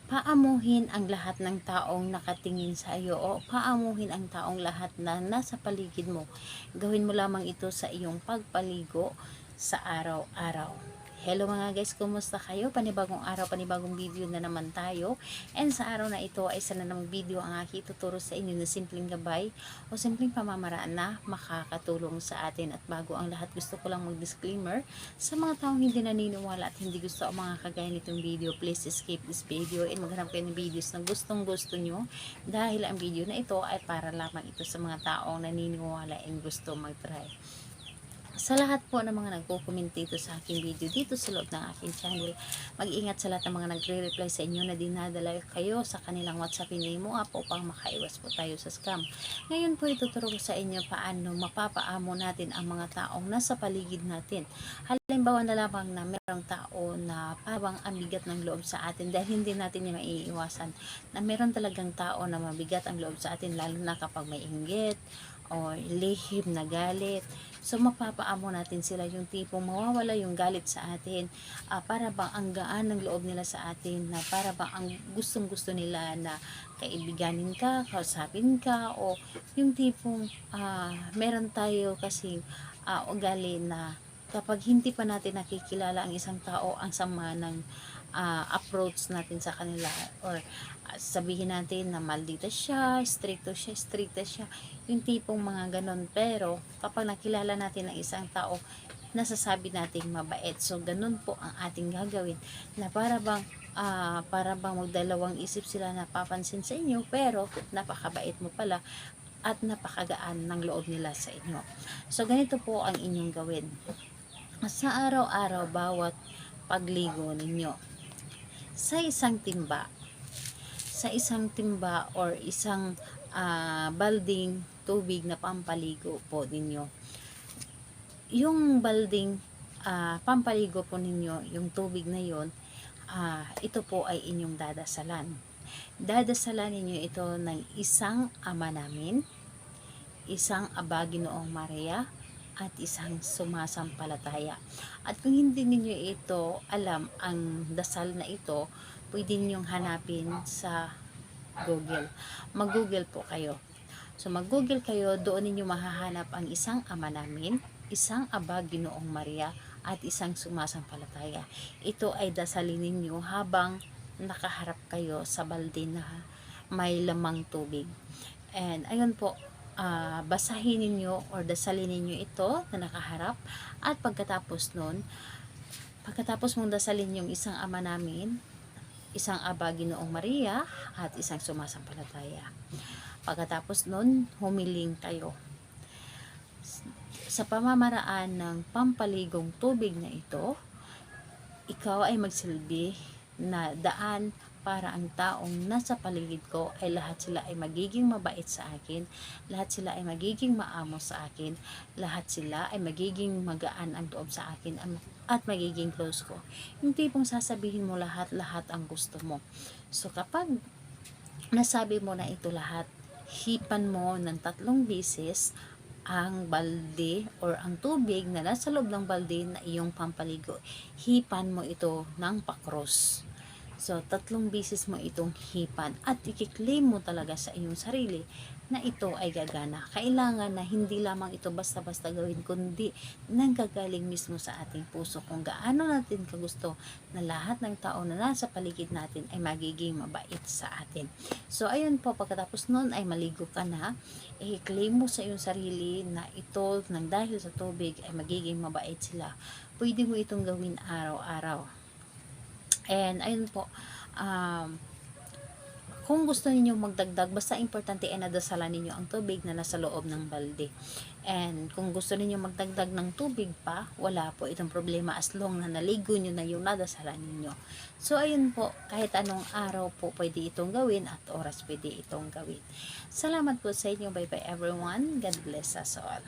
Paamuhin ang lahat ng taong nakatingin sa iyo o paamuhin ang taong lahat na nasa paligid mo. Gawin mo lamang ito sa iyong pagpaligo sa araw-araw. Hello mga guys, kumusta kayo? Panibagong araw, panibagong video na naman tayo. And sa araw na ito ay isa na namang video ang aking tuturo sa inyo na simpleng gabay o simpleng pamamaraan na makakatulong sa atin. At bago ang lahat, gusto ko lang mag-disclaimer sa mga taong hindi naniniwala at hindi gusto ang mga kagaya nitong video. Please skip this video and maghanap kayo ng videos na gustong gusto nyo, dahil ang video na ito ay para lamang ito sa mga taong naniniwala and gusto mag-try. Sa lahat po ng mga nagko-comment dito sa aking video, dito sa loob ng aking channel, mag-ingat sa lahat ng mga nagre-reply sa inyo na dinadala kayo sa kanilang WhatsApp mo app upang makaiwas po tayo sa scam. Ngayon po ituturo ko sa inyo paano mapapaamo natin ang mga taong nasa paligid natin. Halimbawa na lamang na merong tao na parang ang bigat ng loob sa atin, dahil hindi natin yung maiiwasan na meron talagang tao na mabigat ang loob sa atin, lalo na kapag may inggit o lihim na galit. So mapapaamo natin sila, yung tipong mawawala yung galit sa atin, para bang ang gaan ng loob nila sa atin, na para bang ang gustong gusto nila na kaibiganin ka, kausapin ka, o yung tipong meron tayo kasing ugali na kapag hindi pa natin nakikilala ang isang tao, ang sama ng approach natin sa kanila, or sabihin natin na maldita siya, stricta siya, yung tipong mga ganon. Pero kapag nakilala natin ang isang tao, nasasabi natin mabait. So ganon po ang ating gagawin, na para bang magdalawang isip sila na papansin sa inyo, pero napakabait mo pala at napakagaan ng loob nila sa inyo. So ganito po ang inyong gawin sa araw-araw, bawat pagligo ninyo. Sa isang timba or isang balding tubig na pampaligo po ninyo, yung balding pampaligo po ninyo, yung tubig na yon, ito po ay inyong dadasalan ninyo ito ng isang Ama Namin, isang Aba Ginoong Maria, at isang sumasampalataya. At kung hindi ninyo ito alam ang dasal na ito, pwede ninyong hanapin sa Google. Mag-Google po kayo. So mag-Google kayo, doon ninyo mahahanap ang isang Ama Namin, isang Aba Ginoong Maria, at isang sumasampalataya. Ito ay dasalin ninyo habang nakaharap kayo sa balde na may lamang tubig. And ayun po, basahin ninyo or dasalin ninyo ito na nakaharap. At pagkatapos mong dasalin yung isang Ama Namin, isang Aba Ginoong Maria, at isang sumasampalataya, pagkatapos nun, humiling kayo. Sa pamamaraan ng pampaligong tubig na ito, ikaw ay magsilbi na daan para ang taong nasa paligid ko ay lahat sila ay magiging mabait sa akin, lahat sila ay magiging maamo sa akin, lahat sila ay magiging magaan ang loob sa akin at magiging close ko. Yung tipong sasabihin mo lahat ang gusto mo. So kapag nasabi mo na ito lahat, hipan mo ng 3 beses ang balde or ang tubig na nasa loob ng balde na iyong pampaligo. Hipan mo ito ng pakros. So 3 beses mo itong hipan at i-claim mo talaga sa iyong sarili na ito ay gagana. Kailangan na hindi lamang ito basta-basta gawin, kundi nanggagaling mismo sa ating puso kung gaano natin kagusto na lahat ng tao na nasa paligid natin ay magiging mabait sa atin. So ayun po, pagkatapos nun ay maligo ka na, i-claim mo sa iyong sarili na ito nang dahil sa tubig ay magiging mabait sila. Pwede mo itong gawin araw-araw. And ayun po, kung gusto niyo magdagdag, basta importante ay nadasalan ninyo ang tubig na nasa loob ng balde. And kung gusto niyo magdagdag ng tubig pa, wala po itong problema as long na naligo niyo na yung nadasalan ninyo. So ayun po, kahit anong araw po pwede itong gawin at oras pwede itong gawin. Salamat po sa inyo. Bye bye everyone. God bless us all.